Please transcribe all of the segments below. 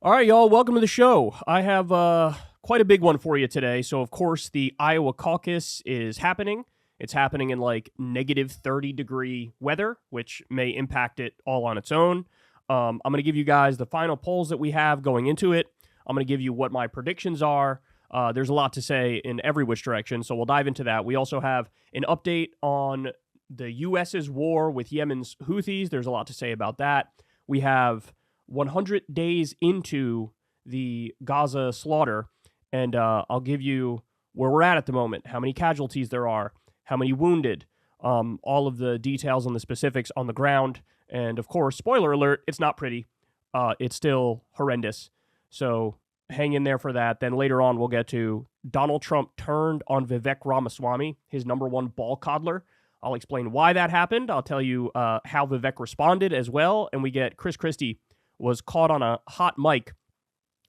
All right, y'all, welcome to the show. I have quite a big one for you today. So, of course, the Iowa caucus is happening. It's happening in like negative 30-degree weather, which may impact it all on its own. I'm going to give you guys the final polls that we have going into it. I'm going to give you what my predictions are. There's a lot to say in every which direction, so we'll dive into that. We also have an update on the U.S.'s war with Yemen's Houthis. There's a lot to say about that. We have 100 days into the Gaza slaughter, and I'll give you where we're at the moment, how many casualties there are, how many wounded, all of the details and the specifics on the ground. And of course, spoiler alert, it's not pretty. It's still horrendous. So hang in there for that. Then later on, we'll get to Donald Trump turned on Vivek Ramaswamy, his number one ball coddler. I'll explain why that happened. I'll tell you how Vivek responded as well. And we get Chris Christie was caught on a hot mic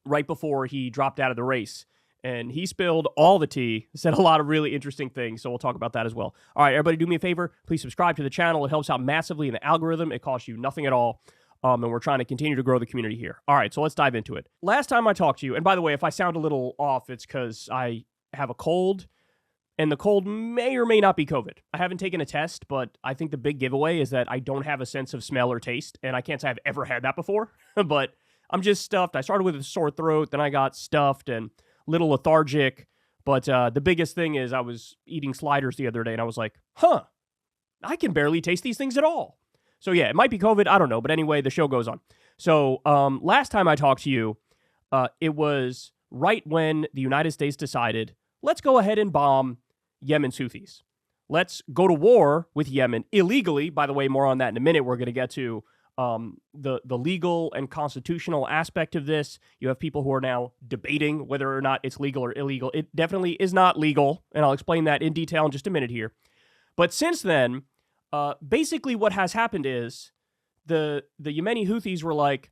right before he dropped out of the race. And he spilled all the tea, said a lot of really interesting things, so we'll talk about that as well. All right, everybody do me a favor. Please subscribe to the channel. It helps out massively in the algorithm. It costs you nothing at all, and we're trying to continue to grow the community here. All right, so let's dive into it. Last time I talked to you, and by the way, if I sound a little off, it's because I have a cold, and the cold may or may not be COVID. I haven't taken a test, but I think the big giveaway is that I don't have a sense of smell or taste, and I can't say I've ever had that before, but I'm just stuffed. I started with a sore throat, then I got stuffed and a little lethargic, but the biggest thing is I was eating sliders the other day, and I was like, I can barely taste these things at all. So yeah, it might be COVID, I don't know, but anyway, the show goes on. So last time I talked to you, it was right when the United States decided, let's go ahead and bomb Yemen's Houthis. Let's go to war with Yemen illegally. By the way, more on that in a minute. We're going to get to the legal and constitutional aspect of this. You have people who are now debating whether or not it's legal or illegal. It definitely is not legal, and I'll explain that in detail in just a minute here. But since then, basically what has happened is the Yemeni Houthis were like,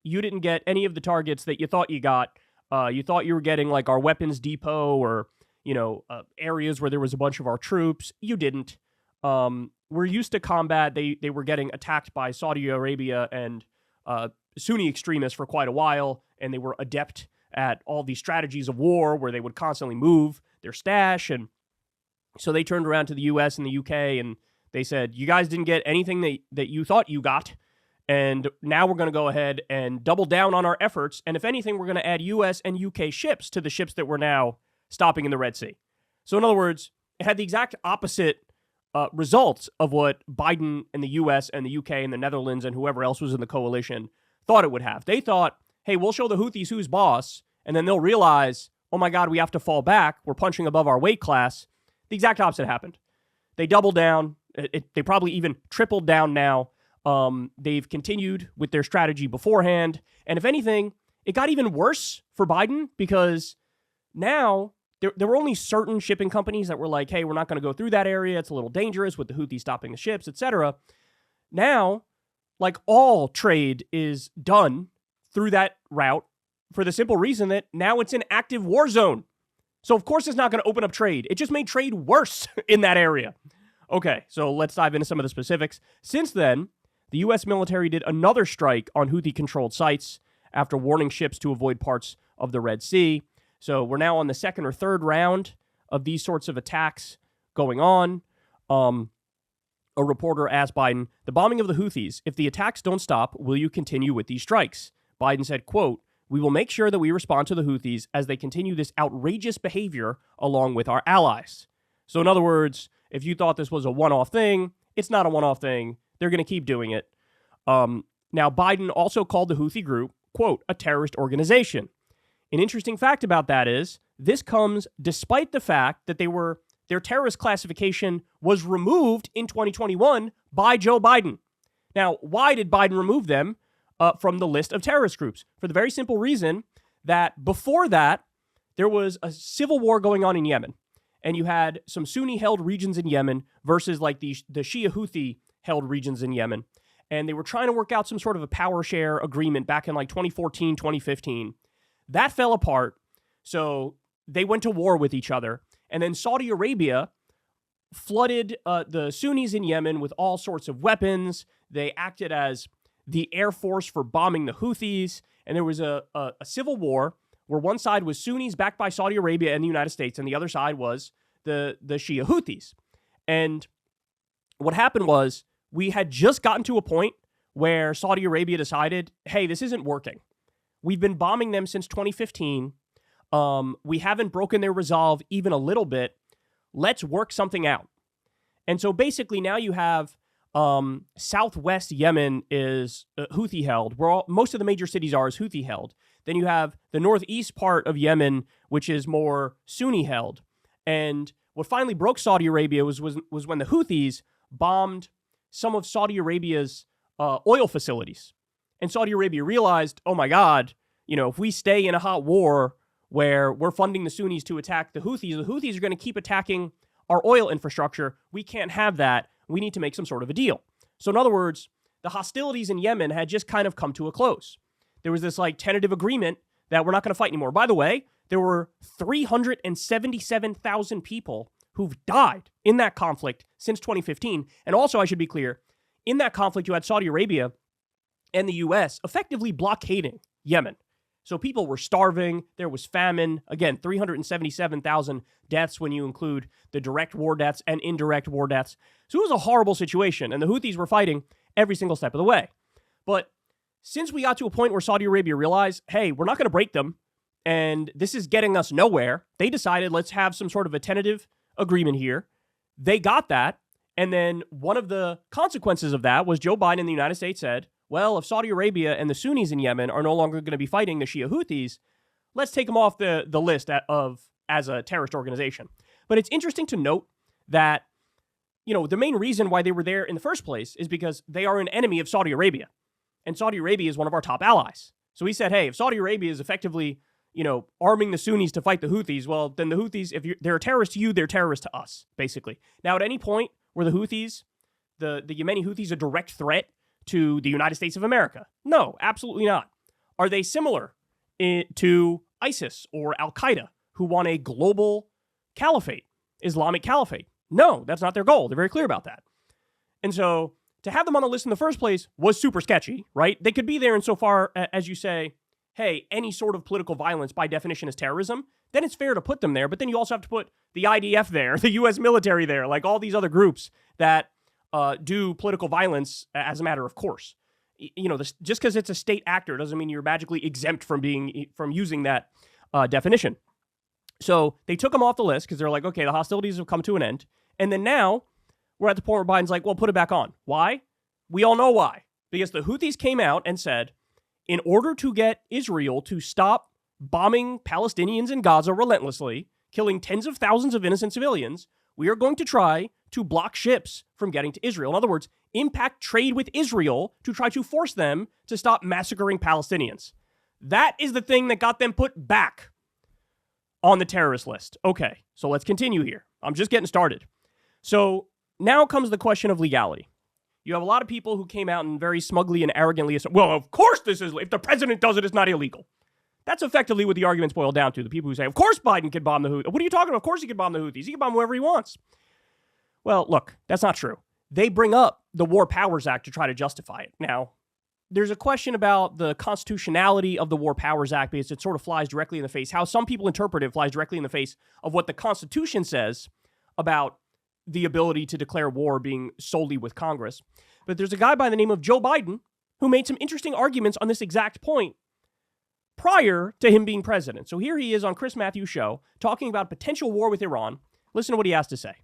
you didn't get any of the targets that you thought you got. You thought you were getting like our weapons depot or areas where there was a bunch of our troops. You didn't. We're used to combat. They were getting attacked by Saudi Arabia and Sunni extremists for quite a while, and they were adept at all these strategies of war where they would constantly move their stash. And so they turned around to the U.S. and the U.K., and they said, you guys didn't get anything that you thought you got, and now we're going to go ahead and double down on our efforts. And if anything, we're going to add U.S. and U.K. ships to the ships that we're now stopping in the Red Sea. So in other words, it had the exact opposite results of what Biden and the U.S. and the U.K. and the Netherlands and whoever else was in the coalition thought it would have. They thought, hey, we'll show the Houthis who's boss, and then they'll realize, oh my God, we have to fall back. We're punching above our weight class. The exact opposite happened. They doubled down. They probably even tripled down now. They've continued with their strategy beforehand. And if anything, it got even worse for Biden because now there were only certain shipping companies that were like, hey, we're not going to go through that area. It's a little dangerous with the Houthis stopping the ships, etc. Now, like all trade is done through that route for the simple reason that now it's an active war zone. So of course it's not going to open up trade. It just made trade worse in that area. Okay, so let's dive into some of the specifics. Since then, the U.S. military did another strike on Houthi-controlled sites after warning ships to avoid parts of the Red Sea. So we're now on the second or third round of these sorts of attacks going on. A reporter asked Biden, the bombing of the Houthis, if the attacks don't stop, will you continue with these strikes? Biden said, quote, we will make sure that we respond to the Houthis as they continue this outrageous behavior along with our allies. So in other words, if you thought this was a one-off thing, it's not a one-off thing. They're going to keep doing it. Now, Biden also called the Houthi group, quote, a terrorist organization. An interesting fact about that is this comes despite the fact that their terrorist classification was removed in 2021 by Joe Biden. Now, why did Biden remove them from the list of terrorist groups? For the very simple reason that before that, there was a civil war going on in Yemen. And you had some Sunni-held regions in Yemen versus like the Shia Houthi-held regions in Yemen. And they were trying to work out some sort of a power share agreement back in like 2014, 2015. That fell apart, so they went to war with each other. And then Saudi Arabia flooded the Sunnis in Yemen with all sorts of weapons. They acted as the Air Force for bombing the Houthis, and there was a civil war where one side was Sunnis backed by Saudi Arabia and the United States, and the other side was the Shia Houthis. And what happened was we had just gotten to a point where Saudi Arabia decided, hey, this isn't working. We've been bombing them since 2015. We haven't broken their resolve even a little bit. Let's work something out. And so basically now you have southwest Yemen is Houthi held, where most of the major cities are is Houthi held. Then you have the northeast part of Yemen, which is more Sunni held. And what finally broke Saudi Arabia was when the Houthis bombed some of Saudi Arabia's oil facilities. And Saudi Arabia realized, oh my God, if we stay in a hot war where we're funding the Sunnis to attack the Houthis are going to keep attacking our oil infrastructure. We can't have that. We need to make some sort of a deal. So in other words, the hostilities in Yemen had just kind of come to a close. There was this tentative agreement that we're not going to fight anymore. By the way, there were 377,000 people who've died in that conflict since 2015. And also, I should be clear, in that conflict, you had Saudi Arabia and the U.S. effectively blockading Yemen. So people were starving. There was famine. Again, 377,000 deaths when you include the direct war deaths and indirect war deaths. So it was a horrible situation, and the Houthis were fighting every single step of the way. But since we got to a point where Saudi Arabia realized, hey, we're not going to break them, and this is getting us nowhere, they decided let's have some sort of a tentative agreement here. They got that, and then one of the consequences of that was Joe Biden in the United States said, well, if Saudi Arabia and the Sunnis in Yemen are no longer going to be fighting the Shia Houthis, let's take them off the list as a terrorist organization. But it's interesting to note that, the main reason why they were there in the first place is because they are an enemy of Saudi Arabia. And Saudi Arabia is one of our top allies. So he said, hey, if Saudi Arabia is effectively, arming the Sunnis to fight the Houthis, well, then the Houthis, if they're a terrorist to you, they're terrorists to us, basically. Now, at any point were the Houthis, the Yemeni Houthis, a direct threat to the United States of America? No, absolutely not. Are they similar to ISIS or Al-Qaeda, who want a global caliphate, Islamic caliphate? No, that's not their goal. They're very clear about that. And so to have them on the list in the first place was super sketchy, right? They could be there insofar as you say, hey, any sort of political violence by definition is terrorism. Then it's fair to put them there. But then you also have to put the IDF there, the U.S. military there, like all these other groups that do political violence as a matter of course. Just because it's a state actor doesn't mean you're magically exempt from using that definition. So they took them off the list because they're like, okay, the hostilities have come to an end. And then now we're at the point where Biden's like, well, put it back on. Why? We all know why. Because the Houthis came out and said, in order to get Israel to stop bombing Palestinians in Gaza relentlessly, killing tens of thousands of innocent civilians, we are going to try to block ships from getting to Israel. In other words, impact trade with Israel to try to force them to stop massacring Palestinians. That is the thing that got them put back on the terrorist list. Okay, so let's continue here. I'm just getting started. So now comes the question of legality. You have a lot of people who came out and very smugly and arrogantly said, well, of course this is, if the president does it, it's not illegal. That's effectively what the arguments boil down to. The people who say, of course Biden could bomb the Houthis. What are you talking about? Of course he could bomb the Houthis. He can bomb whoever he wants. Well, look, that's not true. They bring up the War Powers Act to try to justify it. Now, there's a question about the constitutionality of the War Powers Act because it sort of flies directly in the face. How some people interpret it flies directly in the face of what the Constitution says about the ability to declare war being solely with Congress. But there's a guy by the name of Joe Biden who made some interesting arguments on this exact point prior to him being president. So here he is on Chris Matthews' show talking about potential war with Iran. Listen to what he has to say.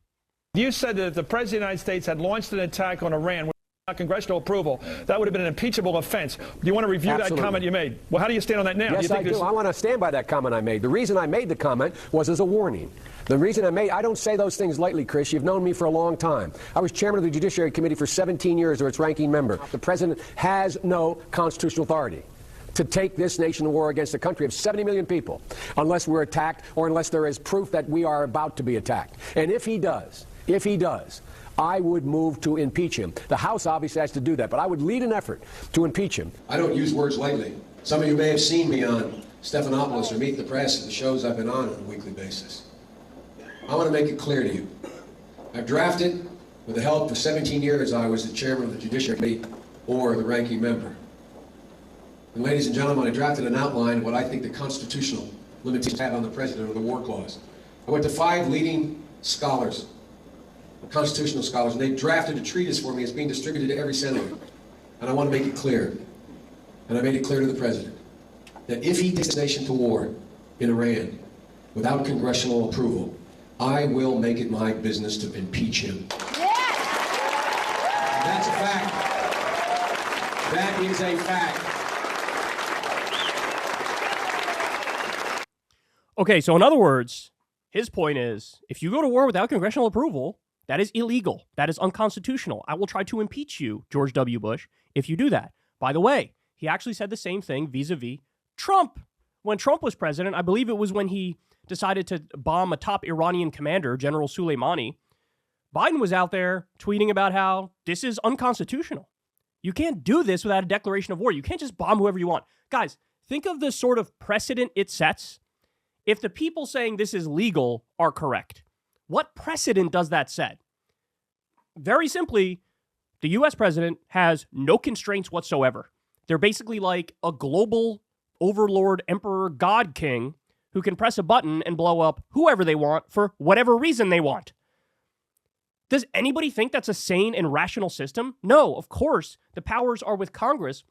You said that if the President of the United States had launched an attack on Iran without congressional approval, that would have been an impeachable offense. Do you want to review that comment you made? Well, how do you stand on that now? Yes, I do. I want to stand by that comment I made. The reason I made the comment was as a warning. The reason I don't say those things lightly, Chris. You've known me for a long time. I was chairman of the Judiciary Committee for 17 years, or its ranking member. The president has no constitutional authority to take this nation to war against a country of 70 million people unless we're attacked or unless there is proof that we are about to be attacked. And if he does, I would move to impeach him. The House obviously has to do that, but I would lead an effort to impeach him. I don't use words lightly. Some of you may have seen me on Stephanopoulos or Meet the Press and the shows I've been on a weekly basis. I want to make it clear to you. I've drafted, with the help for 17 years I was the chairman of the Judiciary Committee, or the ranking member. And ladies and gentlemen, I drafted an outline of what I think the constitutional limitations have on the president of the war clause. I went to 5 leading scholars, constitutional scholars, and they drafted a treatise for me. It's being distributed to every senator. And I want to make it clear, and I made it clear to the president, that if he takes the nation to war in Iran without congressional approval, I will make it my business to impeach him. Yes! That's a fact. That is a fact. Okay, so in other words, his point is, if you go to war without congressional approval, that is illegal. That is unconstitutional. I will try to impeach you, George W. Bush, if you do that. By the way, he actually said the same thing vis-a-vis Trump. When Trump was president, I believe it was when he decided to bomb a top Iranian commander, General Soleimani, Biden was out there tweeting about how this is unconstitutional. You can't do this without a declaration of war. You can't just bomb whoever you want. Guys, think of the sort of precedent it sets. If the people saying this is legal are correct, what precedent does that set? Very simply, the U.S. president has no constraints whatsoever. They're basically like a global overlord, emperor, god king who can press a button and blow up whoever they want for whatever reason they want. Does anybody think that's a sane and rational system? No, of course. The powers are with Congress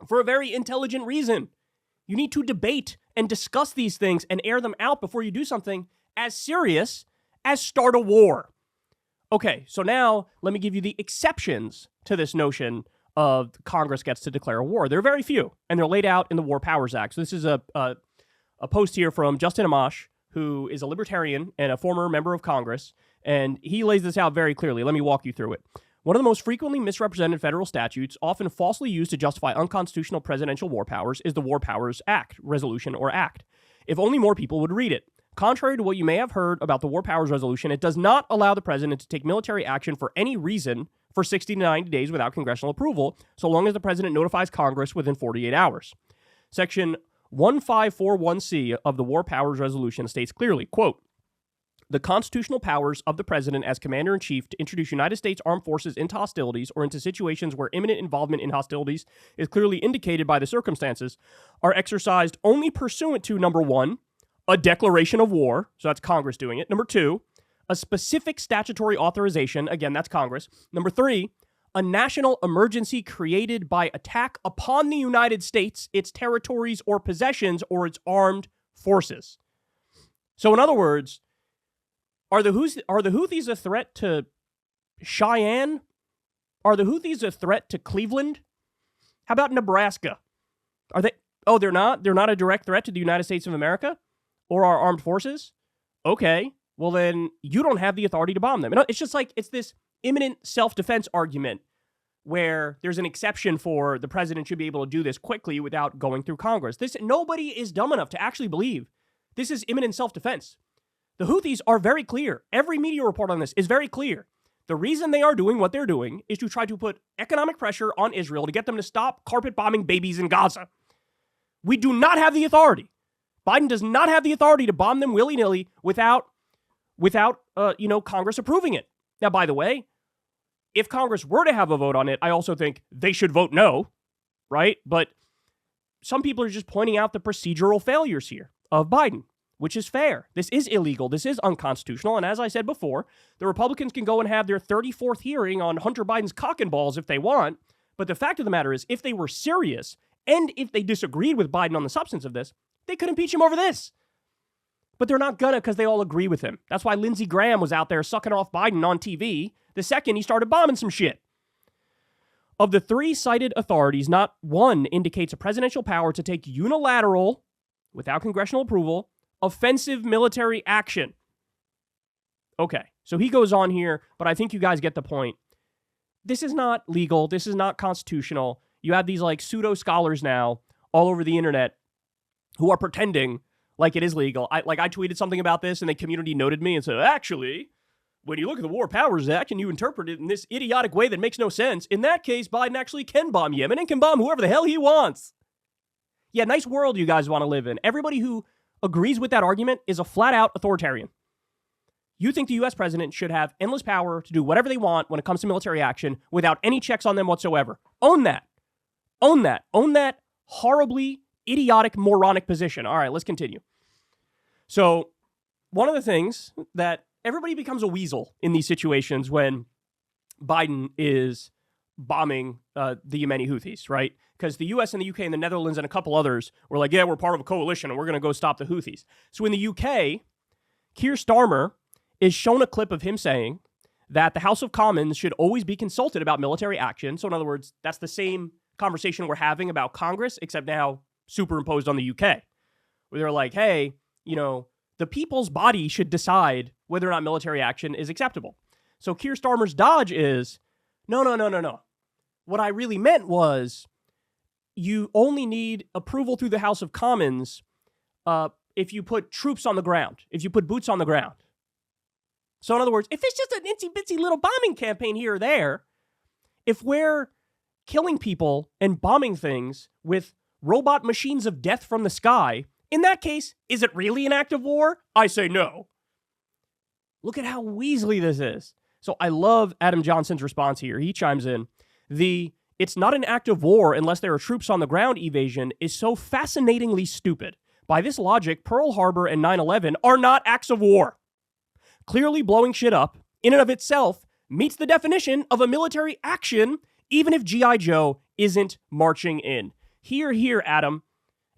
for a very intelligent reason. You need to debate and discuss these things and air them out before you do something as serious as start a war. Okay, so now let me give you the exceptions to this notion of Congress gets to declare a war. There are very few, and they're laid out in the War Powers Act. So this is a post here from Justin Amash, who is a libertarian and a former member of Congress, and he lays this out very clearly. Let me walk you through it. One of the most frequently misrepresented federal statutes, often falsely used to justify unconstitutional presidential war powers, is the War Powers Act, resolution, or act. If only more people would read it. Contrary to what you may have heard about the War Powers Resolution, it does not allow the president to take military action for any reason for 60 to 90 days without congressional approval, so long as the president notifies Congress within 48 hours. Section 1541C of the War Powers Resolution states clearly, quote, the constitutional powers of the president as commander-in-chief to introduce United States armed forces into hostilities or into situations where imminent involvement in hostilities is clearly indicated by the circumstances are exercised only pursuant to, number 1, a declaration of war, so that's Congress doing it. Number 2, a specific statutory authorization, again, that's Congress. Number 3, a national emergency created by attack upon the United States, its territories or possessions, or its armed forces. So in other words, are the Houthis a threat to Cheyenne? Are the Houthis a threat to Cleveland? How about Nebraska? Are they? Oh, they're not? They're not a direct threat to the United States of America or our armed forces? Okay, well then you don't have the authority to bomb them. It's just like, it's this imminent self-defense argument where there's an exception for the president should be able to do this quickly without going through Congress. Nobody is dumb enough to actually believe this is imminent self-defense. The Houthis are very clear. Every media report on this is very clear. The reason they are doing what they're doing is to try to put economic pressure on Israel to get them to stop carpet bombing babies in Gaza. We do not have the authority. Biden does not have the authority to bomb them willy-nilly without Congress approving it. Now, by the way, if Congress were to have a vote on it, I also think they should vote no, right? But some people are just pointing out the procedural failures here of Biden, which is fair. This is illegal. This is unconstitutional. And as I said before, the Republicans can go and have their 34th hearing on Hunter Biden's cock and balls if they want. But the fact of the matter is, if they were serious and if they disagreed with Biden on the substance of this, they could impeach him over this. But they're not gonna, because they all agree with him. That's why Lindsey Graham was out there sucking off Biden on TV the second he started bombing some shit. Of the 3 cited authorities, not one indicates a presidential power to take unilateral, without congressional approval, offensive military action. Okay, so he goes on here, but I think you guys get the point. This is not legal. This is not constitutional. You have these like pseudo scholars now all over the internet who are pretending like it is legal. I tweeted something about this and the community noted me and said, actually, when you look at the War Powers Act and you interpret it in this idiotic way that makes no sense, in that case, Biden actually can bomb Yemen and can bomb whoever the hell he wants. Yeah, nice world you guys want to live in. Everybody who agrees with that argument is a flat-out authoritarian. You think the U.S. president should have endless power to do whatever they want when it comes to military action without any checks on them whatsoever. Own that. Own that. Own that horribly idiotic, moronic position. All right, let's continue. So one of the things that everybody becomes a weasel in these situations when Biden is bombing the Yemeni Houthis, right? Because the U.S. and the UK and the Netherlands and a couple others were like, yeah, we're part of a coalition and we're going to go stop the Houthis. So in the UK, Keir Starmer is shown a clip of him saying that the House of Commons should always be consulted about military action. So in other words, that's the same conversation we're having about Congress, except now superimposed on the UK, where they're like, hey, you know, the people's body should decide whether or not military action is acceptable. So Keir Starmer's dodge is, no. What I really meant was you only need approval through the House of Commons if you put troops on the ground, if you put boots on the ground. So in other words, if it's just an itsy-bitsy little bombing campaign here or there, if we're killing people and bombing things with robot machines of death from the sky, in that case, is it really an act of war? I say no. Look at how weaselly this is. So I love Adam Johnson's response here. He chimes in. It's not an act of war unless there are troops on the ground evasion is so fascinatingly stupid. By this logic, Pearl Harbor and 9/11 are not acts of war. Clearly blowing shit up, in and of itself, meets the definition of a military action, even if G.I. Joe isn't marching in. Hear, hear, Adam.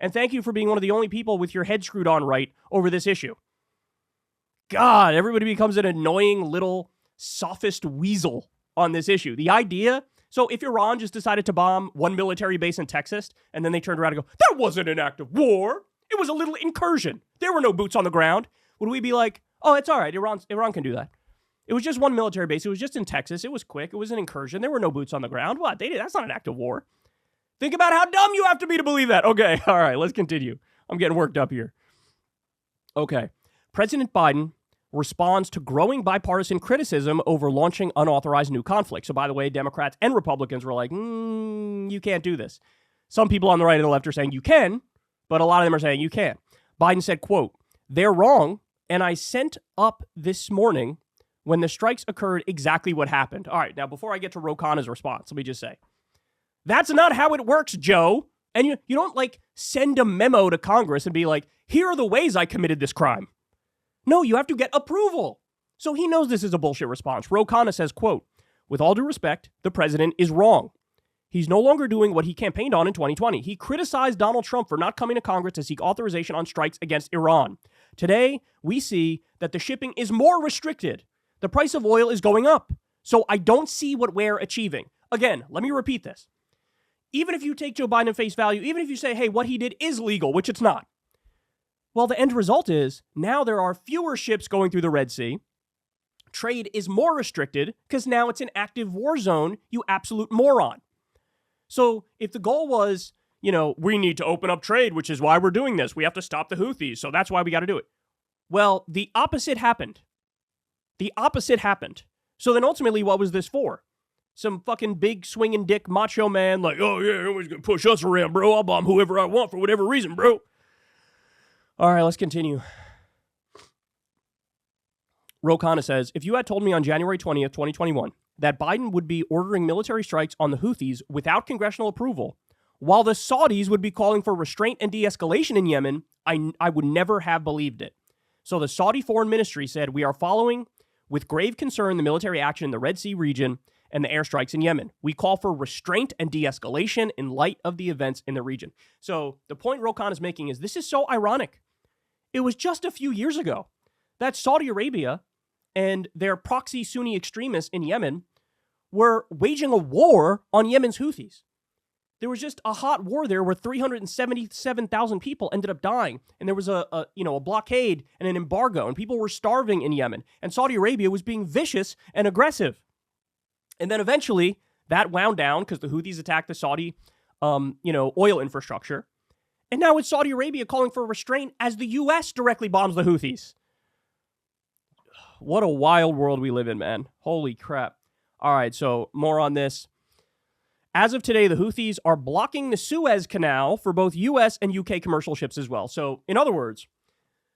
And thank you for being one of the only people with your head screwed on right over this issue. God, everybody becomes an annoying little sophist weasel on this issue. The idea, so if Iran just decided to bomb one military base in Texas, and then they turned around and go, that wasn't an act of war. It was a little incursion. There were no boots on the ground. Would we be like, oh, it's all right, Iran can do that. It was just one military base. It was just in Texas. It was quick. It was an incursion. There were no boots on the ground. What? That's not an act of war. Think about how dumb you have to be to believe that. Okay, all right, let's continue. I'm getting worked up here. Okay. President Biden responds to growing bipartisan criticism over launching unauthorized new conflict. So by the way, Democrats and Republicans were like, you can't do this. Some people on the right and the left are saying you can, but a lot of them are saying you can't. Biden said, quote, they're wrong, and I sent up this morning when the strikes occurred exactly what happened. All right, now before I get to Ro Khanna's response, let me just say, that's not how it works, Joe. And you don't like send a memo to Congress and be like, here are the ways I committed this crime. No, you have to get approval. So he knows this is a bullshit response. Ro Khanna says, quote, with all due respect, the president is wrong. He's no longer doing what he campaigned on in 2020. He criticized Donald Trump for not coming to Congress to seek authorization on strikes against Iran. Today, we see that the shipping is more restricted. The price of oil is going up. So I don't see what we're achieving. Again, let me repeat this. Even if you take Joe Biden at face value, even if you say, hey, what he did is legal, which it's not. Well, the end result is now there are fewer ships going through the Red Sea. Trade is more restricted because now it's an active war zone, you absolute moron. So if the goal was, we need to open up trade, which is why we're doing this. We have to stop the Houthis, so that's why we got to do it. Well, the opposite happened. The opposite happened. So then ultimately, what was this for? Some fucking big swinging dick macho man like, oh yeah, everyone's going to push us around, bro. I'll bomb whoever I want for whatever reason, bro. All right, let's continue. Ro Khanna says, if you had told me on January 20th, 2021, that Biden would be ordering military strikes on the Houthis without congressional approval, while the Saudis would be calling for restraint and de-escalation in Yemen, I would never have believed it. So the Saudi Foreign Ministry said, we are following with grave concern the military action in the Red Sea region and the airstrikes in Yemen. We call for restraint and de-escalation in light of the events in the region. So the point Ro Khanna is making is this is so ironic. It was just a few years ago that Saudi Arabia and their proxy Sunni extremists in Yemen were waging a war on Yemen's Houthis. There was just a hot war there where 377,000 people ended up dying. And there was a blockade and an embargo, and people were starving in Yemen. And Saudi Arabia was being vicious and aggressive. And then eventually that wound down because the Houthis attacked the Saudi, oil infrastructure. And now it's Saudi Arabia calling for restraint as the U.S. directly bombs the Houthis. What a wild world we live in, man. Holy crap. All right, so more on this. As of today, the Houthis are blocking the Suez Canal for both U.S. and U.K. commercial ships as well. So, in other words,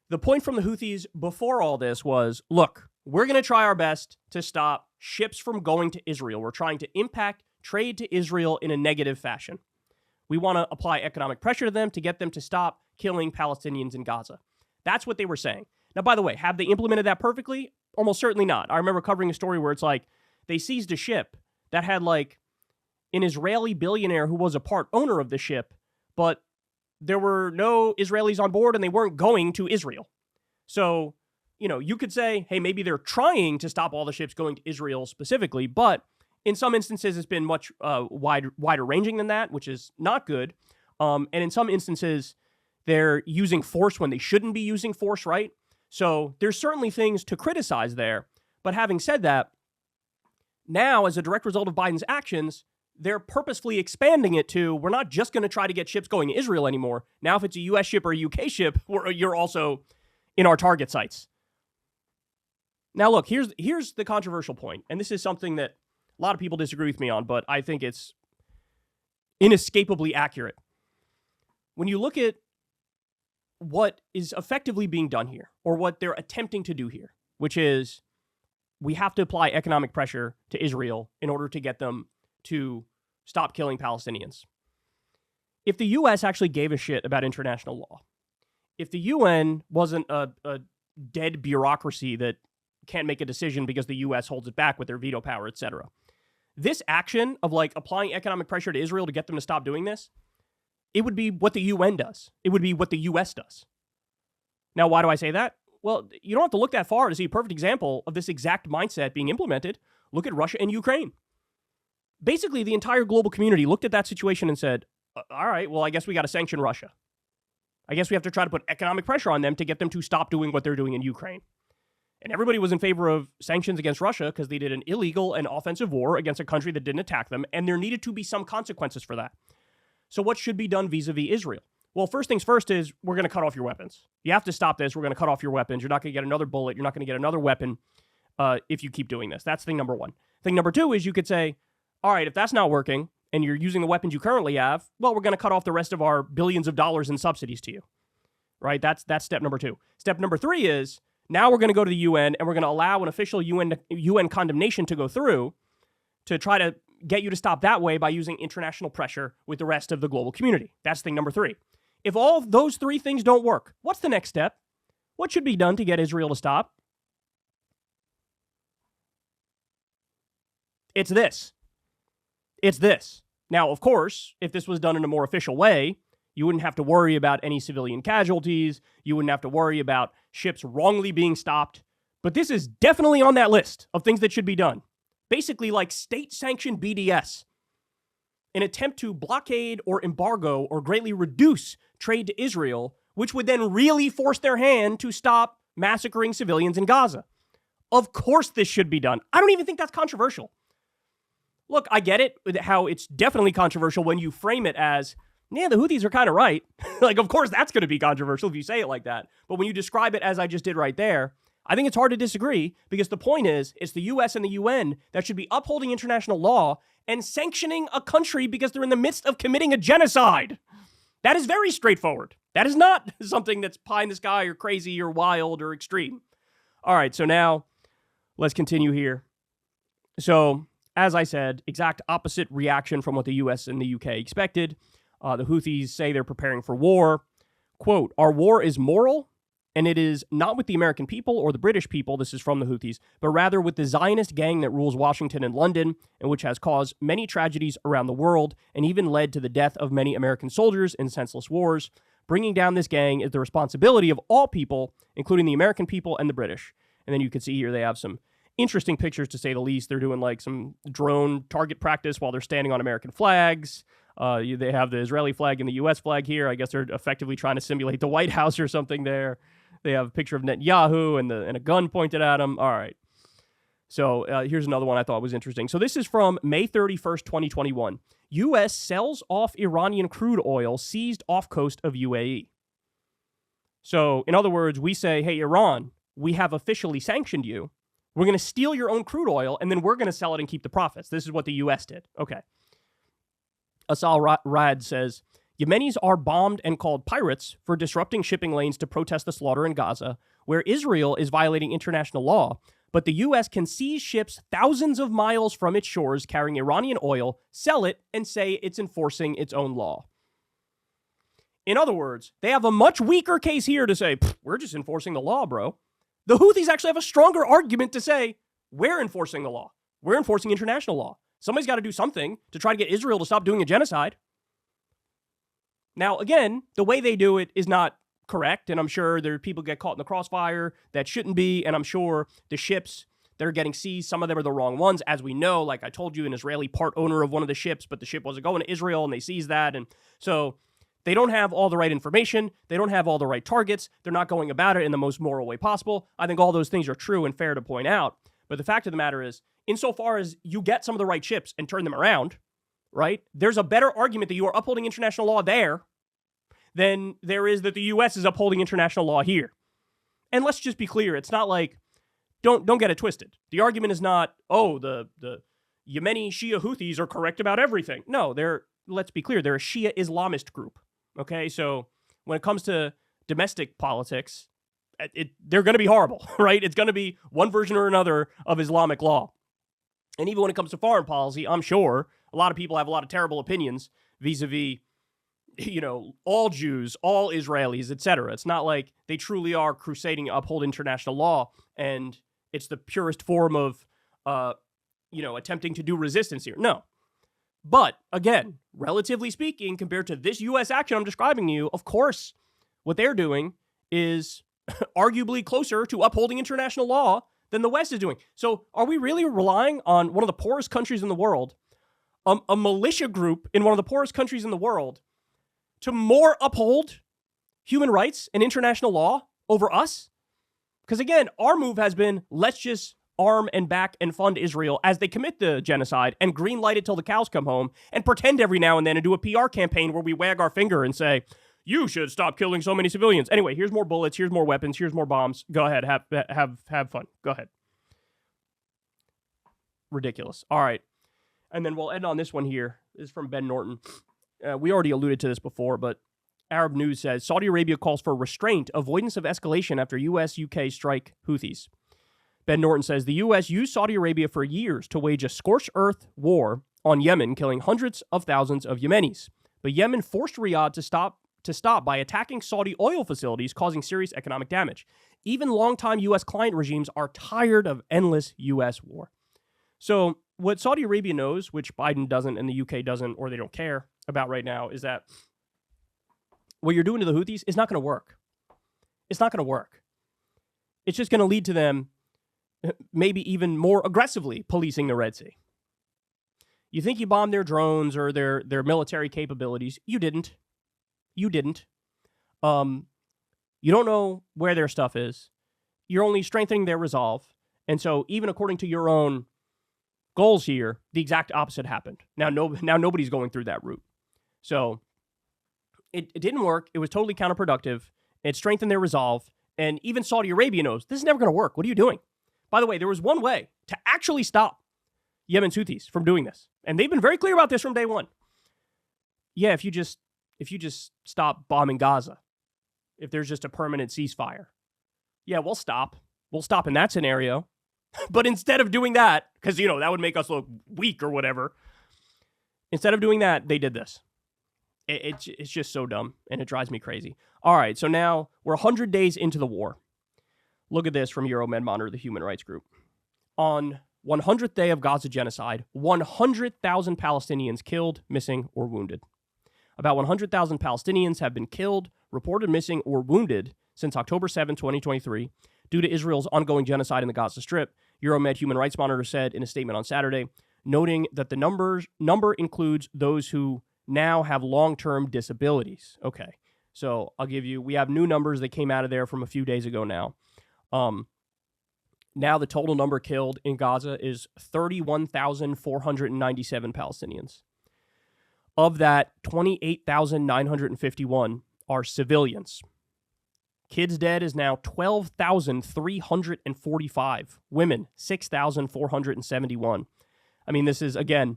the point from the Houthis before all this was, look, we're going to try our best to stop ships from going to Israel. We're trying to impact trade to Israel in a negative fashion. We want to apply economic pressure to them to get them to stop killing Palestinians in Gaza. That's what they were saying. Now, by the way, have they implemented that perfectly? Almost certainly not. I remember covering a story where it's like they seized a ship that had like an Israeli billionaire who was a part owner of the ship, but there were no Israelis on board and they weren't going to Israel. So, you know, you could say, hey, maybe they're trying to stop all the ships going to Israel specifically, but in some instances it's been much wider ranging than that, which is not good. And in some instances, they're using force when they shouldn't be using force, right? So there's certainly things to criticize there. But having said that, now as a direct result of Biden's actions, they're purposefully expanding it to, we're not just going to try to get ships going to Israel anymore. Now, if it's a U.S. ship or a U.K. ship, you're also in our target sites. Now, look, here's the controversial point, and this is something that a lot of people disagree with me on, but I think it's inescapably accurate. When you look at what is effectively being done here, or what they're attempting to do here, which is we have to apply economic pressure to Israel in order to get them to stop killing Palestinians. If the U.S. actually gave a shit about international law, if the UN wasn't a dead bureaucracy that can't make a decision because the U.S. holds it back with their veto power, etc., this action of like applying economic pressure to Israel to get them to stop doing this, it would be what the UN does. It would be what the U.S. does. Now, why do I say that? Well, you don't have to look that far to see a perfect example of this exact mindset being implemented. Look at Russia and Ukraine. Basically, the entire global community looked at that situation and said, all right, well, I guess we got to sanction Russia. I guess we have to try to put economic pressure on them to get them to stop doing what they're doing in Ukraine. And everybody was in favor of sanctions against Russia because they did an illegal and offensive war against a country that didn't attack them, and there needed to be some consequences for that. So what should be done vis-a-vis Israel? Well, first things first is we're going to cut off your weapons. You have to stop this. We're going to cut off your weapons. You're not going to get another bullet. You're not going to get another weapon if you keep doing this. That's thing number one. Thing number two is you could say, all right, if that's not working and you're using the weapons you currently have, well, we're going to cut off the rest of our billions of dollars in subsidies to you, right? That's step number two. Step number three is now we're going to go to the UN and we're going to allow an official UN condemnation to go through to try to get you to stop that way by using international pressure with the rest of the global community. That's thing number three. If all of those three things don't work, what's the next step? What should be done to get Israel to stop? It's this. It's this. Now, of course, if this was done in a more official way, you wouldn't have to worry about any civilian casualties. You wouldn't have to worry about ships wrongly being stopped. But this is definitely on that list of things that should be done. Basically like state-sanctioned BDS. An attempt to blockade or embargo or greatly reduce trade to Israel, which would then really force their hand to stop massacring civilians in Gaza. Of course this should be done. I don't even think that's controversial. Look, I get it, how it's definitely controversial when you frame it as, yeah, the Houthis are kind of right. Like, of course that's going to be controversial if you say it like that. But when you describe it as I just did right there, I think it's hard to disagree because the point is, it's the U.S. and the UN that should be upholding international law and sanctioning a country because they're in the midst of committing a genocide. That is very straightforward. That is not something that's pie in the sky or crazy or wild or extreme. All right, so now let's continue here. So, as I said, exact opposite reaction from what the U.S. and the U.K. expected. The Houthis say they're preparing for war. Quote, our war is moral, and it is not with the American people or the British people, this is from the Houthis, but rather with the Zionist gang that rules Washington and London, and which has caused many tragedies around the world and even led to the death of many American soldiers in senseless wars. Bringing down this gang is the responsibility of all people, including the American people and the British. And then you can see here they have some interesting pictures, to say the least. They're doing like some drone target practice while they're standing on American flags. They have the Israeli flag and the U.S. flag here. I guess they're effectively trying to simulate the White House or something there. They have a picture of Netanyahu and a gun pointed at him. All right. So here's another one I thought was interesting. So this is from May 31st, 2021. U.S. sells off Iranian crude oil seized off coast of UAE. So in other words, we say, hey, Iran, we have officially sanctioned you. We're going to steal your own crude oil, and then we're going to sell it and keep the profits. This is what the U.S. did. Okay. Asal Rad says, Yemenis are bombed and called pirates for disrupting shipping lanes to protest the slaughter in Gaza, where Israel is violating international law, but the U.S. can seize ships thousands of miles from its shores carrying Iranian oil, sell it, and say it's enforcing its own law. In other words, they have a much weaker case here to say, we're just enforcing the law, bro. The Houthis actually have a stronger argument to say, we're enforcing the law. We're enforcing international law. Somebody's got to do something to try to get Israel to stop doing a genocide. Now, again, the way they do it is not correct, and I'm sure there are people get caught in the crossfire that shouldn't be, and I'm sure the ships that are getting seized, some of them are the wrong ones. As we know, like I told you, an Israeli part owner of one of the ships, but the ship wasn't going to Israel, and they seized that, and so they don't have all the right information. They don't have all the right targets. They're not going about it in the most moral way possible. I think all those things are true and fair to point out, but the fact of the matter is, insofar as you get some of the right ships and turn them around, right, there's a better argument that you are upholding international law there than there is that the U.S. is upholding international law here. And let's just be clear. It's not like, don't get it twisted. The argument is not, oh, the Yemeni Shia Houthis are correct about everything. No, let's be clear. They're a Shia Islamist group. Okay, so when it comes to domestic politics, they're going to be horrible, right? It's going to be one version or another of Islamic law. And even when it comes to foreign policy, I'm sure a lot of people have a lot of terrible opinions vis-a-vis, all Jews, all Israelis, etc. It's not like they truly are crusading to uphold international law, and it's the purest form of, attempting to do resistance here. No. But, again, relatively speaking, compared to this U.S. action I'm describing to you, of course, what they're doing is arguably closer to upholding international law than the West is doing. So are we really relying on one of the poorest countries in the world, a militia group in one of the poorest countries in the world, to more uphold human rights and international law over us? Because, again, our move has been, let's just arm and back and fund Israel as they commit the genocide and green light it till the cows come home and pretend every now and then and do a PR campaign where we wag our finger and say, you should stop killing so many civilians. Anyway, here's more bullets, here's more weapons, here's more bombs. Go ahead, have fun. Go ahead. Ridiculous. All right. And then we'll end on this one here. This is from Ben Norton. We already alluded to this before, but Arab News says, Saudi Arabia calls for restraint, avoidance of escalation after U.S.-UK strike Houthis. Ben Norton says, the U.S. used Saudi Arabia for years to wage a scorched earth war on Yemen, killing hundreds of thousands of Yemenis. But Yemen forced Riyadh to stop by attacking Saudi oil facilities, causing serious economic damage. Even longtime U.S. client regimes are tired of endless U.S. war. So what Saudi Arabia knows, which Biden doesn't and the UK doesn't, or they don't care about right now, is that what you're doing to the Houthis is not going to work. It's not going to work. It's just going to lead to them maybe even more aggressively policing the Red Sea. You think you bombed their drones or their military capabilities. You didn't. You didn't. You don't know where their stuff is. You're only strengthening their resolve. And so even according to your own goals here, the exact opposite happened. Now nobody's going through that route. So it didn't work. It was totally counterproductive. It strengthened their resolve. And even Saudi Arabia knows this is never going to work. What are you doing? By the way, there was one way to actually stop Yemen's Houthis from doing this. And they've been very clear about this from day one. Yeah, if you just stop bombing Gaza, if there's just a permanent ceasefire, yeah, we'll stop. We'll stop in that scenario. But instead of doing that, because, that would make us look weak or whatever, instead of doing that, they did this. It's just so dumb, and it drives me crazy. All right, so now we're 100 days into the war. Look at this from Euromed Monitor, the human rights group. On 100th day of Gaza genocide, 100,000 Palestinians killed, missing, or wounded. About 100,000 Palestinians have been killed, reported missing, or wounded since October 7, 2023, due to Israel's ongoing genocide in the Gaza Strip, Euromed Human Rights Monitor said in a statement on Saturday, noting that the number includes those who now have long-term disabilities. Okay, so we have new numbers that came out of there from a few days ago now. Now the total number killed in Gaza is 31,497 Palestinians. Of that, 28,951 are civilians. Kids dead is now 12,345. Women, 6,471. I mean, this is, again,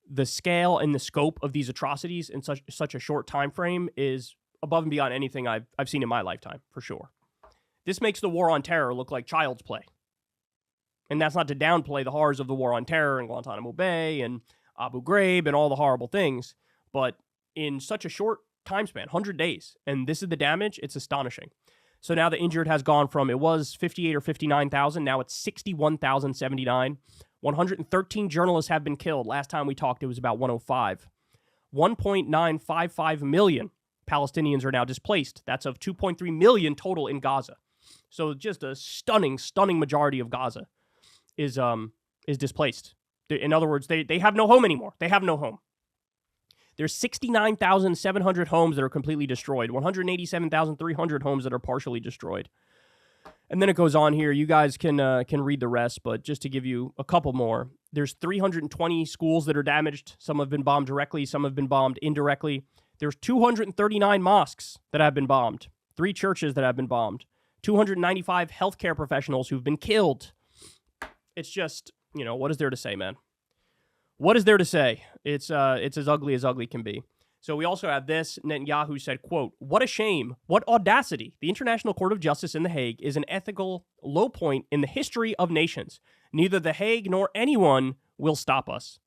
the scale and the scope of these atrocities in such a short time frame is above and beyond anything I've seen in my lifetime, for sure. This makes the war on terror look like child's play. And that's not to downplay the horrors of the war on terror in Guantanamo Bay and Abu Ghraib and all the horrible things. But in such a short time span, 100 days, and this is the damage, it's astonishing. So now the injured has gone from, it was 58 or 59,000, now it's 61,079. 113 journalists have been killed. Last time we talked, it was about 105. 1.955 million Palestinians are now displaced. That's of 2.3 million total in Gaza. So just a stunning majority of Gaza is displaced. In other words, they have no home anymore. They have no home. There's 69,700 homes that are completely destroyed, 187,300 homes that are partially destroyed. And then it goes on here. You guys can read the rest, but just to give you a couple more, there's 320 schools that are damaged. Some have been bombed directly, some have been bombed indirectly. There's 239 mosques that have been bombed, 3 churches that have been bombed, 295 healthcare professionals who've been killed. It's just, what is there to say, man? What is there to say? It's as ugly can be. So we also have this. Netanyahu said, quote, "What a shame. What audacity. The International Court of Justice in The Hague is an ethical low point in the history of nations. Neither The Hague nor anyone will stop us."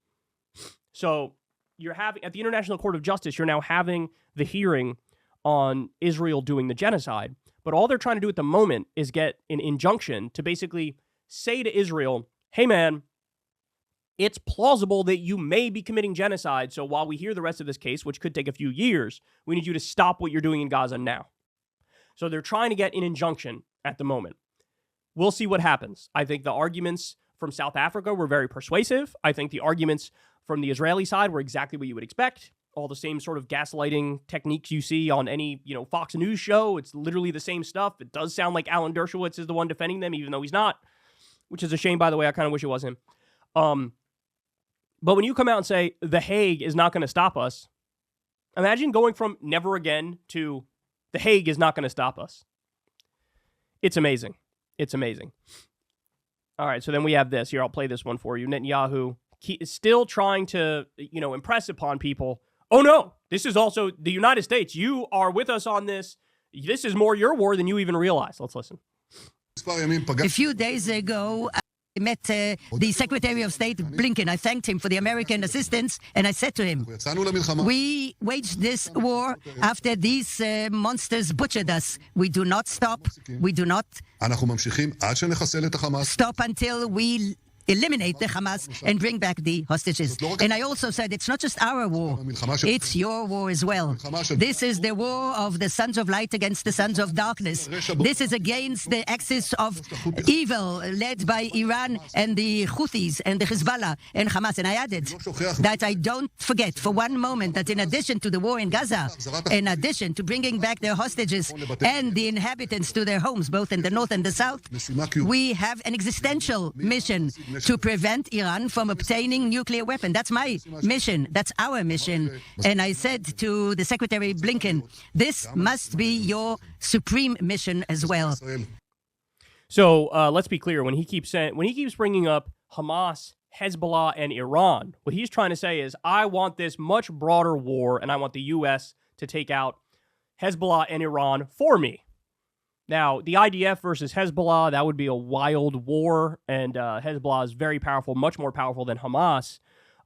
So you're having, at the International Court of Justice, you're now having the hearing on Israel doing the genocide. But all they're trying to do at the moment is get an injunction to basically say to Israel, hey, man, it's plausible that you may be committing genocide. So while we hear the rest of this case, which could take a few years, we need you to stop what you're doing in Gaza now. So they're trying to get an injunction at the moment. We'll see what happens. I think the arguments from South Africa were very persuasive. I think the arguments from the Israeli side were exactly what you would expect. All the same sort of gaslighting techniques you see on any, Fox News show. It's literally the same stuff. It does sound like Alan Dershowitz is the one defending them, even though he's not, which is a shame, by the way. I kind of wish it was him. But when you come out and say The Hague is not going to stop us, imagine going from never again to The Hague is not going to stop us. It's amazing. It's amazing. All right, so then we have this. Here, I'll play this one for you. Netanyahu is still trying to, impress upon people. Oh, no, this is also the United States. You are with us on this. This is more your war than you even realize. Let's listen. A few days ago, I met the Secretary of State, Blinken. I thanked him for the American assistance, and I said to him, we waged this war after these monsters butchered us. We do not stop. We do not stop until we eliminate the Hamas and bring back the hostages. And I also said it's not just our war, it's your war as well. This is the war of the sons of light against the sons of darkness. This is against the axis of evil led by Iran and the Houthis and the Hezbollah and Hamas. And I added that I don't forget for one moment that in addition to the war in Gaza, in addition to bringing back their hostages and the inhabitants to their homes, both in the north and the south, we have an existential mission to prevent Iran from obtaining nuclear weapons. That's my mission. That's our mission. And I said to the Secretary Blinken, this must be your supreme mission as well. So let's be clear. When he keeps bringing up Hamas, Hezbollah, and Iran, what he's trying to say is, I want this much broader war, and I want the U.S. to take out Hezbollah and Iran for me. Now, the IDF versus Hezbollah, that would be a wild war, and Hezbollah is very powerful, much more powerful than Hamas.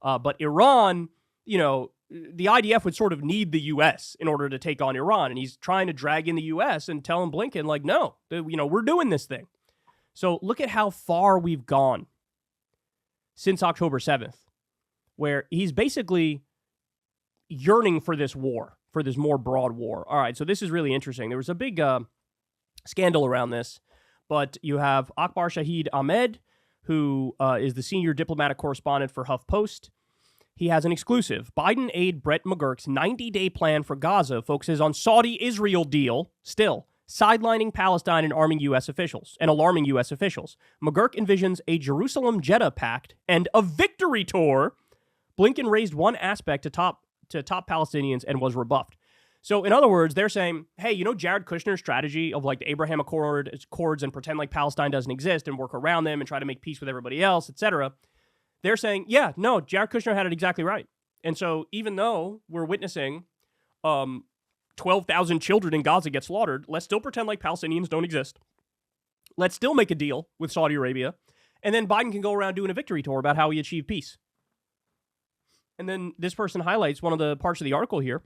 But Iran, the IDF would sort of need the U.S. in order to take on Iran, and he's trying to drag in the U.S. and telling Blinken, like, no, we're doing this thing. So look at how far we've gone since October 7th, where he's basically yearning for this war, for this more broad war. All right, so this is really interesting. There was a big scandal around this, but you have Akbar Shahid Ahmed, who is the senior diplomatic correspondent for HuffPost. He has an exclusive. Biden aide Brett McGurk's 90-day plan for Gaza focuses on Saudi-Israel deal, still sidelining Palestine and alarming U.S. officials. McGurk envisions a Jerusalem-Jeddah pact and a victory tour. Blinken raised one aspect to top Palestinians and was rebuffed. So, in other words, they're saying, hey, Jared Kushner's strategy of like the Abraham Accords and pretend like Palestine doesn't exist and work around them and try to make peace with everybody else, etc. They're saying, yeah, no, Jared Kushner had it exactly right. And so even though we're witnessing 12,000 children in Gaza get slaughtered, let's still pretend like Palestinians don't exist. Let's still make a deal with Saudi Arabia And then Biden can go around doing a victory tour about how he achieved peace. And then this person highlights one of the parts of the article here.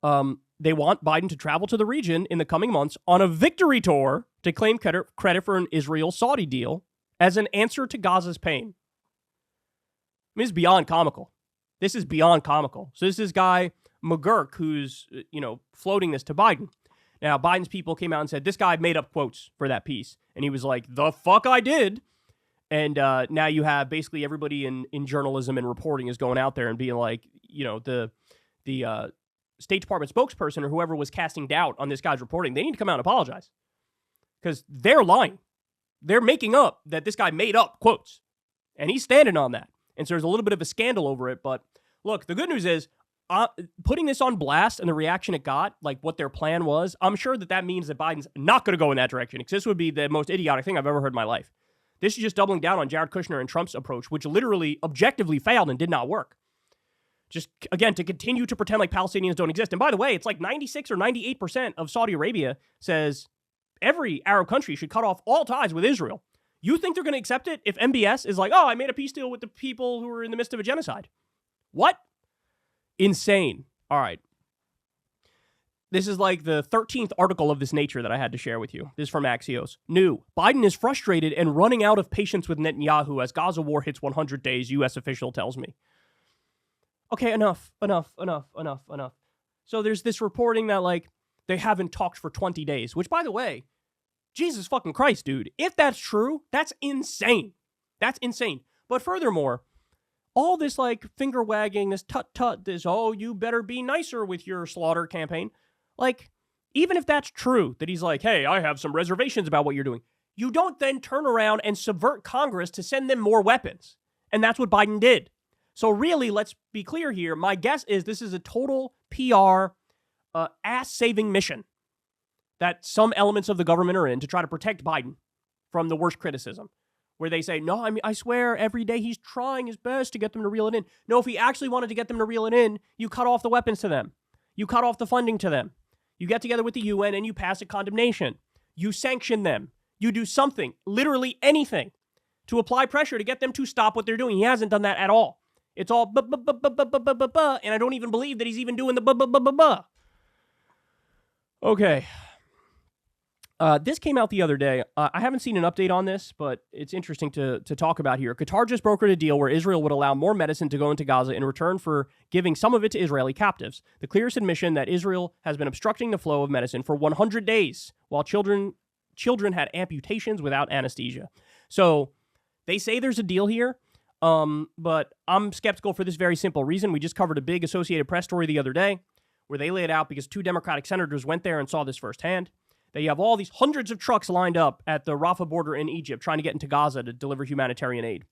They want Biden to travel to the region in the coming months on a victory tour to claim credit for an Israel-Saudi deal as an answer to Gaza's pain. I mean, it's beyond comical. This is beyond comical. So this is guy McGurk who's, floating this to Biden. Now, Biden's people came out and said, this guy made up quotes for that piece. And he was like, the fuck I did. And now you have basically everybody in journalism and reporting is going out there and being like, the State Department spokesperson or whoever was casting doubt on this guy's reporting, they need to come out and apologize. Because they're lying. They're making up that this guy made up quotes. And he's standing on that. And so there's a little bit of a scandal over it. But look, the good news is, putting this on blast and the reaction it got, like what their plan was, I'm sure that means that Biden's not going to go in that direction. Because this would be the most idiotic thing I've ever heard in my life. This is just doubling down on Jared Kushner and Trump's approach, which literally objectively failed and did not work. Just, again, to continue to pretend like Palestinians don't exist. And by the way, it's like 96 or 98% of Saudi Arabia says every Arab country should cut off all ties with Israel. You think they're going to accept it if MBS is like, oh, I made a peace deal with the people who are in the midst of a genocide? What? Insane. All right. This is like the 13th article of this nature that I had to share with you. This is from Axios. New. Biden is frustrated and running out of patience with Netanyahu as Gaza war hits 100 days, U.S. official tells me. Okay, enough. So there's this reporting that, like, they haven't talked for 20 days, which, by the way, Jesus fucking Christ, dude. If that's true, that's insane. That's insane. But furthermore, all this, like, finger wagging, this tut-tut, this, oh, you better be nicer with your slaughter campaign. Like, even if that's true, that he's like, hey, I have some reservations about what you're doing, you don't then turn around and subvert Congress to send them more weapons. And that's what Biden did. So really, let's be clear here. My guess is this is a total PR ass-saving mission that some elements of the government are in to try to protect Biden from the worst criticism, where they say, no, I swear every day he's trying his best to get them to reel it in. No, if he actually wanted to get them to reel it in, you cut off the weapons to them. You cut off the funding to them. You get together with the UN and you pass a condemnation. You sanction them. You do something, literally anything, to apply pressure to get them to stop what they're doing. He hasn't done that at all. It's all and I don't even believe that he's even doing the Okay. This came out the other day. I haven't seen an update on this, but it's interesting to talk about here. Qatar just brokered a deal where Israel would allow more medicine to go into Gaza in return for giving some of it to Israeli captives. The clearest admission that Israel has been obstructing the flow of medicine for 100 days, while children had amputations without anesthesia. So they say there's a deal here, but I'm skeptical for this very simple reason. We just covered a big Associated Press story the other day where they laid out because 2 Democratic senators went there and saw this firsthand. That you have all these hundreds of trucks lined up at the Rafah border in Egypt trying to get into Gaza to deliver humanitarian aid.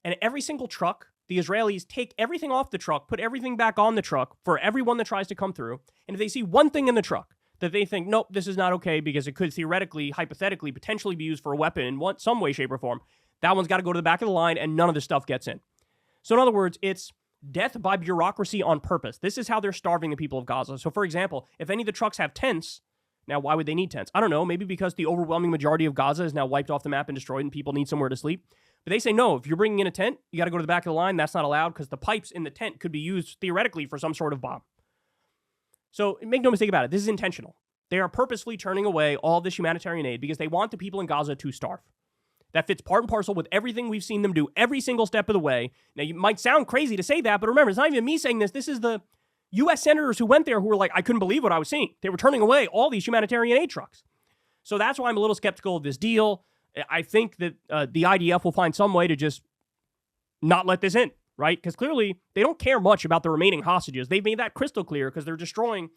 And every single truck, the Israelis take everything off the truck, put everything back on the truck for everyone that tries to come through. And if they see one thing in the truck that they think, nope, this is not okay because it could theoretically, hypothetically, potentially be used for a weapon in some way, shape, or form, that one's got to go to the back of the line and none of the stuff gets in. So in other words, it's death by bureaucracy on purpose. This is how they're starving the people of Gaza. So for example, if any of the trucks have tents, now, why would they need tents? I don't know. Maybe because the overwhelming majority of Gaza is now wiped off the map and destroyed and people need somewhere to sleep. But they say, no, if you're bringing in a tent, you got to go to the back of the line. That's not allowed because the pipes in the tent could be used theoretically for some sort of bomb. So make no mistake about it. This is intentional. They are purposefully turning away all this humanitarian aid because they want the people in Gaza to starve. That fits part and parcel with everything we've seen them do every single step of the way. Now, you might sound crazy to say that, but remember, it's not even me saying this. This is the U.S. senators who went there who were like, I couldn't believe what I was seeing. They were turning away all these humanitarian aid trucks. So that's why I'm a little skeptical of this deal. I think that the IDF will find some way to just not let this in, right? Because clearly they don't care much about the remaining hostages. They've made that crystal clear because they're destroying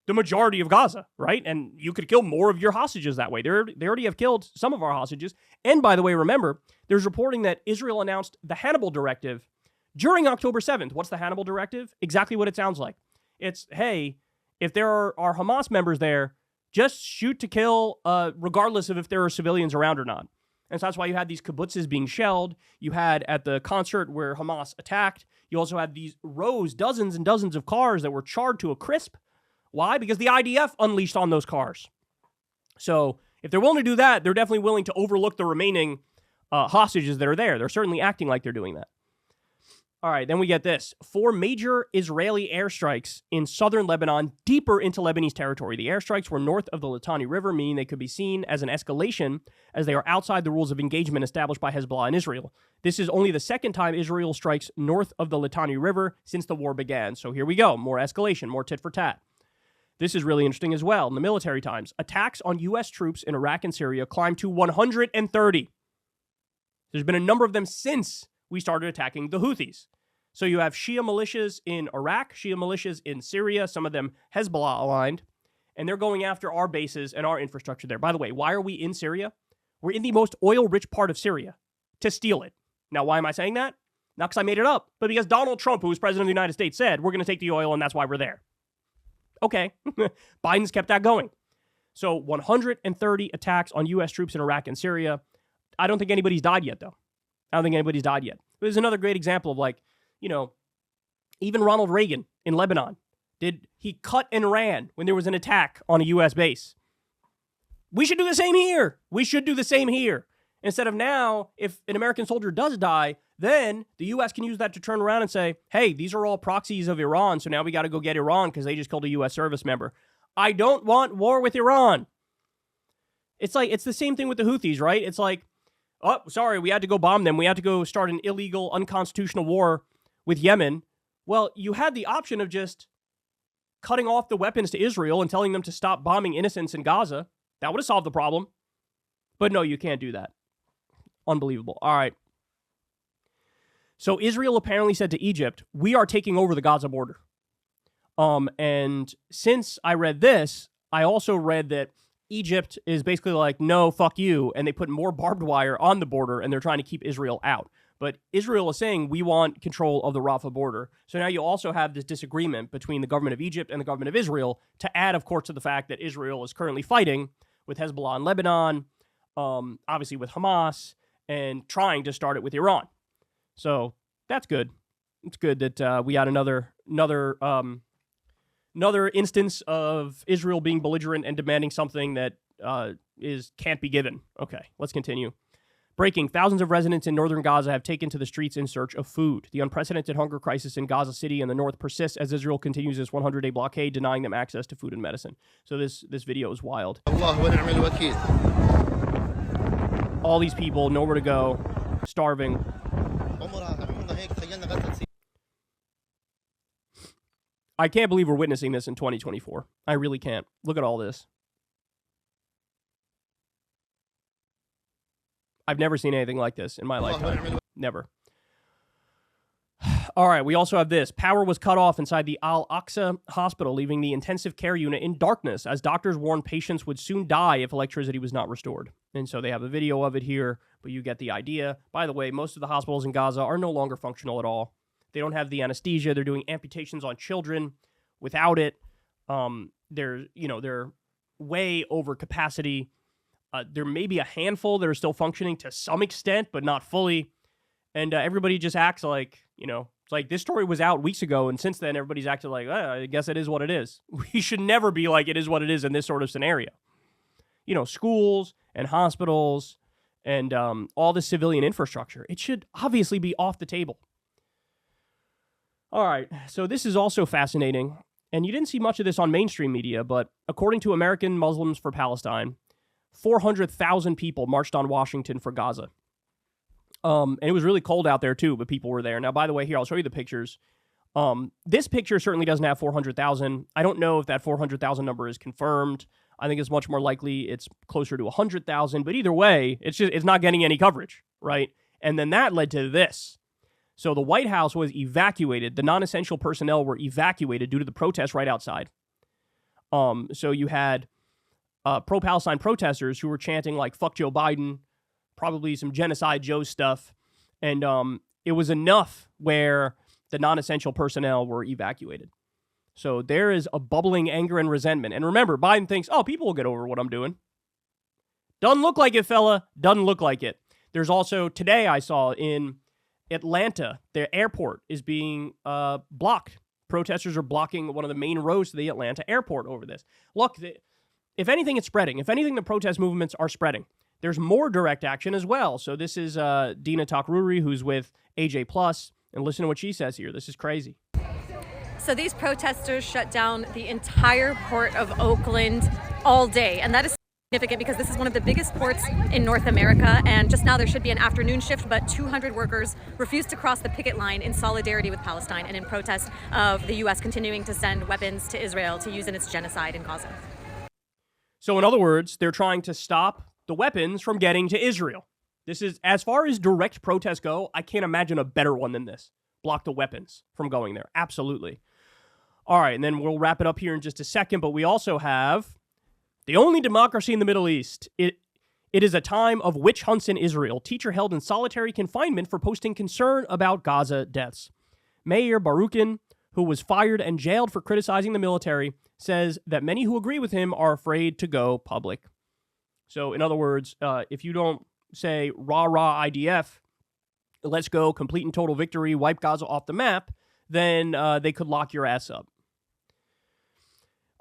the majority of Gaza, right? And you could kill more of your hostages that way. They already have killed some of our hostages. And by the way, remember, there's reporting that Israel announced the Hannibal Directive during October 7th. What's the Hannibal Directive? Exactly what it sounds like. It's, hey, if there are Hamas members there, just shoot to kill, regardless of if there are civilians around or not. And so that's why you had these kibbutzes being shelled. You had at the concert where Hamas attacked, you also had these dozens and dozens of cars that were charred to a crisp. Why? Because the IDF unleashed on those cars. So if they're willing to do that, they're definitely willing to overlook the remaining hostages that are there. They're certainly acting like they're doing that. All right, then we get this. 4 major Israeli airstrikes in southern Lebanon, deeper into Lebanese territory. The airstrikes were north of the Litani River, meaning they could be seen as an escalation as they are outside the rules of engagement established by Hezbollah and Israel. This is only the second time Israel strikes north of the Litani River since the war began. So here we go. More escalation, more tit for tat. This is really interesting as well. In the military times, attacks on U.S. troops in Iraq and Syria climbed to 130. There's been a number of them since we started attacking the Houthis. So you have Shia militias in Iraq, Shia militias in Syria, some of them Hezbollah aligned, and they're going after our bases and our infrastructure there. By the way, why are we in Syria? We're in the most oil-rich part of Syria to steal it. Now, why am I saying that? Not because I made it up, but because Donald Trump, who was president of the United States, said, we're going to take the oil and that's why we're there. Okay, Biden's kept that going. So 130 attacks on U.S. troops in Iraq and Syria. I don't think anybody's died yet, though. There's another great example of, like, you know, even Ronald Reagan in Lebanon, he cut and ran when there was an attack on a U.S. base. We should do the same here. Instead of now, if an American soldier does die, then the U.S. can use that to turn around and say, hey, these are all proxies of Iran, so now we got to go get Iran because they just killed a U.S. service member. I don't want war with Iran. It's the same thing with the Houthis, right? It's like, oh, sorry, we had to go bomb them. We had to go start an illegal, unconstitutional war with Yemen. Well, you had the option of just cutting off the weapons to Israel and telling them to stop bombing innocents in Gaza. That would have solved the problem. But no, you can't do that. Unbelievable. All right. So Israel apparently said to Egypt, we are taking over the Gaza border. And since I read this, I also read that Egypt is basically like, no, fuck you. And they put more barbed wire on the border and they're trying to keep Israel out. But Israel is saying we want control of the Rafah border. So now you also have this disagreement between the government of Egypt and the government of Israel, to add, of course, to the fact that Israel is currently fighting with Hezbollah in Lebanon, obviously with Hamas, and trying to start it with Iran. So that's good. It's good that we had another instance of Israel being belligerent and demanding something that can't be given. Okay, let's continue. Breaking, thousands of residents in northern Gaza have taken to the streets in search of food. The unprecedented hunger crisis in Gaza City and the north persists as Israel continues its 100-day blockade, denying them access to food and medicine. So this video is wild. All these people, nowhere to go, starving. I can't believe we're witnessing this in 2024. I really can't. Look at all this. I've never seen anything like this in my lifetime. Never. All right, we also have this. Power was cut off inside the Al-Aqsa hospital, leaving the intensive care unit in darkness as doctors warned patients would soon die if electricity was not restored. And so they have a video of it here, but you get the idea. By the way, most of the hospitals in Gaza are no longer functional at all. They don't have the anesthesia. They're doing amputations on children without it. They're way over capacity. There may be a handful that are still functioning to some extent, but not fully. And everybody just acts like, it's like this story was out weeks ago. And since then, everybody's acted like, I guess it is what it is. We should never be like it is what it is in this sort of scenario. Schools and hospitals and all the civilian infrastructure. It should obviously be off the table. All right. So this is also fascinating. And you didn't see much of this on mainstream media, but according to American Muslims for Palestine, 400,000 people marched on Washington for Gaza. And it was really cold out there too, but people were there. Now, by the way, here, I'll show you the pictures. This picture certainly doesn't have 400,000. I don't know if that 400,000 number is confirmed. I think it's much more likely it's closer to 100,000. But either way, it's not getting any coverage, right? And then that led to this. So the White House was evacuated. The non-essential personnel were evacuated due to the protests right outside. So you had pro-Palestine protesters who were chanting like, fuck Joe Biden, probably some Genocide Joe stuff. And it was enough where the non-essential personnel were evacuated. So there is a bubbling anger and resentment. And remember, Biden thinks, people will get over what I'm doing. Doesn't look like it, fella. Doesn't look like it. There's also, today I saw in Atlanta, their airport is being blocked. Protesters are blocking one of the main roads to the Atlanta airport over this. Look, if anything, it's spreading. If anything, the protest movements are spreading. there's more direct action as well. So this is Dina Takruri, who's with AJ Plus, and listen to what she says here. This is crazy. So these protesters shut down the entire port of Oakland all day, and that is significant because this is one of the biggest ports in North America, and just now there should be an afternoon shift, but 200 workers refused to cross the picket line in solidarity with Palestine and in protest of the U.S. continuing to send weapons to Israel to use in its genocide in Gaza. So in other words, they're trying to stop the weapons from getting to Israel. This is, as far as direct protests go, I can't imagine a better one than this. Block the weapons from going there. Absolutely. All right, and then we'll wrap it up here in just a second, but we also have the only democracy in the Middle East. It is a time of witch hunts in Israel. Teacher held in solitary confinement for posting concern about Gaza deaths. Mayor Baroukin, who was fired and jailed for criticizing the military, says that many who agree with him are afraid to go public. So, in other words, if you don't say, rah, rah, IDF, let's go, complete and total victory, wipe Gaza off the map, then they could lock your ass up.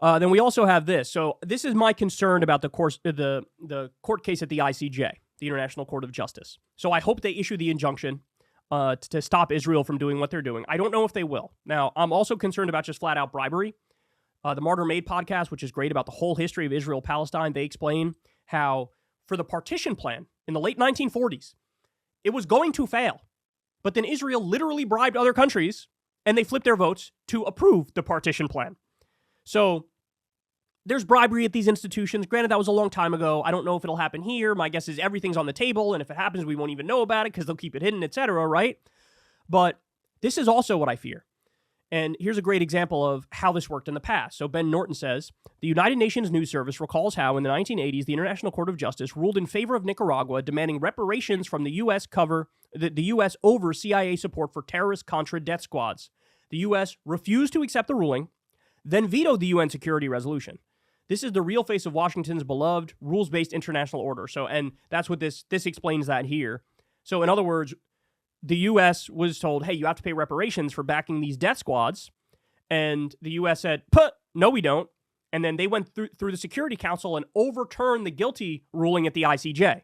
Then we also have this. So this is my concern about the court case at the ICJ, the International Court of Justice. So I hope they issue the injunction to stop Israel from doing what they're doing. I don't know if they will. Now, I'm also concerned about just flat-out bribery. The Martyr Made podcast, which is great about the whole history of Israel-Palestine, they explain how for the partition plan in the late 1940s, it was going to fail. But then Israel literally bribed other countries, and they flipped their votes to approve the partition plan. So there's bribery at these institutions. Granted, that was a long time ago. I don't know if it'll happen here. My guess is everything's on the table, and if it happens, we won't even know about it because they'll keep it hidden, etc., right? But this is also what I fear. And here's a great example of how this worked in the past. So Ben Norton says, the United Nations News Service recalls how in the 1980s, the International Court of Justice ruled in favor of Nicaragua, demanding reparations from the U.S. the U.S. over CIA support for terrorist Contra death squads. The U.S. refused to accept the ruling, then vetoed the UN security resolution. This is the real face of Washington's beloved rules-based international order. So, and that's what this explains that here. So, in other words, the U.S. was told, hey, you have to pay reparations for backing these death squads. And the U.S. said, no, we don't. And then they went through the Security Council and overturned the guilty ruling at the ICJ.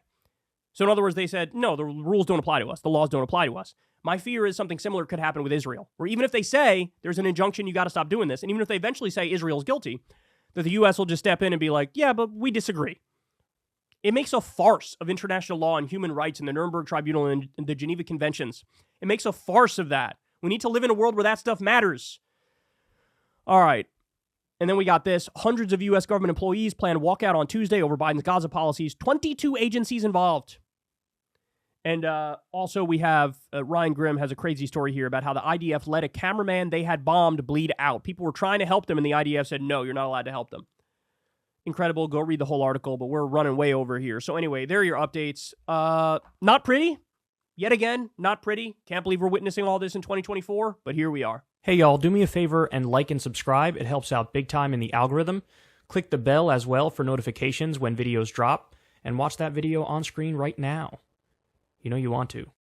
So in other words, they said, no, the rules don't apply to us. The laws don't apply to us. My fear is something similar could happen with Israel, where even if they say there's an injunction, you got to stop doing this, and even if they eventually say Israel's guilty, that the U.S. will just step in and be like, yeah, but we disagree. It makes a farce of international law and human rights in the Nuremberg Tribunal and the Geneva Conventions. It makes a farce of that. We need to live in a world where that stuff matters. All right. And then we got this. Hundreds of U.S. government employees plan to walk out on Tuesday over Biden's Gaza policies. 22 agencies involved. And also we have Ryan Grimm has a crazy story here about how the IDF let a cameraman they had bombed bleed out. People were trying to help them, and the IDF said, no, you're not allowed to help them. Incredible. Go read the whole article, but we're running way over here. So anyway, there are your updates. Not pretty. Yet again, not pretty. Can't believe we're witnessing all this in 2024, but here we are. Hey y'all, do me a favor and like and subscribe. It helps out big time in the algorithm. Click the bell as well for notifications when videos drop, and watch that video on screen right now. You know you want to.